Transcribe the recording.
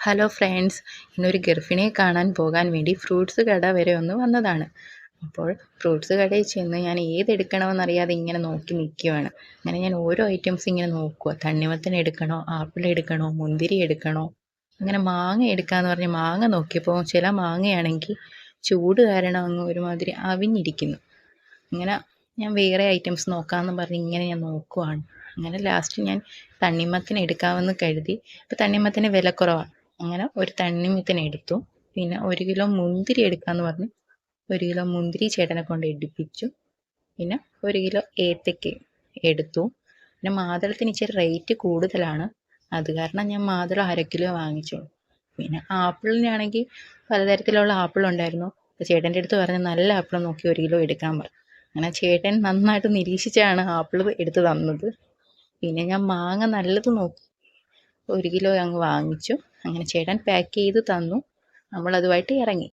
Hello friends, ഇന്നൊരു ഗർഭിണിയെ കാണാൻ പോകാൻ വേണ്ടി ഫ്രൂട്ട്സ് കട വരെ ഒന്ന് വന്നതാണ്. അപ്പോൾ ഫ്രൂട്ട്സ് കടയിൽ ചെന്ന് ഞാൻ ഏതെടുക്കണമെന്നറിയാതെ ഇങ്ങനെ നോക്കി നിൽക്കുവാണ്. അങ്ങനെ ഞാൻ ഓരോ ഐറ്റംസ് ഇങ്ങനെ നോക്കുക. തണ്ണിമത്തൻ എടുക്കണോ, ആപ്പിൾ എടുക്കണോ, മുന്തിരി എടുക്കണോ, അങ്ങനെ മാങ്ങ എടുക്കാമെന്ന് പറഞ്ഞ് മാങ്ങ നോക്കിയപ്പോൾ ചില മാങ്ങയാണെങ്കിൽ ചൂട് കാരണം അങ്ങ് ഒരുമാതിരി അവിഞ്ഞിരിക്കുന്നു. അങ്ങനെ ഞാൻ വേറെ ഐറ്റംസ് നോക്കാമെന്ന് പറഞ്ഞ് ഇങ്ങനെ ഞാൻ നോക്കുവാണ്. അങ്ങനെ ലാസ്റ്റ് ഞാൻ തണ്ണിമത്തൻ എടുക്കാമെന്ന് കരുതി. ഇപ്പോൾ തണ്ണിമത്തന് വില കുറവാണ്. അങ്ങനെ ഒരു തണ്ണിമത്തൻ എടുത്തു. പിന്നെ 1 കിലോ മുന്തിരി എടുക്കാമെന്ന് പറഞ്ഞ് 1 കിലോ മുന്തിരി ചേട്ടനെ കൊണ്ട് എടുപ്പിച്ചു. പിന്നെ 1 കിലോ ഏത്തയ്ക്ക എടുത്തു. പിന്നെ മാതളത്തിന് ഇച്ചിരി റേറ്റ് കൂടുതലാണ്. അത് കാരണം ഞാൻ മാതളം 1/2 കിലോ വാങ്ങിച്ചു. പിന്നെ ആപ്പിളിനാണെങ്കിൽ പലതരത്തിലുള്ള ആപ്പിൾ ഉണ്ടായിരുന്നു. അപ്പോൾ ചേട്ടൻ്റെ അടുത്ത് പറഞ്ഞ് നല്ല ആപ്പിൾ നോക്കി 1 കിലോ എടുക്കാൻ പറഞ്ഞു. അങ്ങനെ ചേട്ടൻ നന്നായിട്ട് നിരീക്ഷിച്ചാണ് ആപ്പിൾ എടുത്ത് തന്നത്. പിന്നെ ഞാൻ മാങ്ങ നല്ലത് നോക്കി 1 കിലോ അങ്ങ് വാങ്ങിച്ചു. അങ്ങനെ ചേട്ടൻ പാക്ക് ചെയ്ത് തന്നു. നമ്മളതുമായിട്ട് ഇറങ്ങി.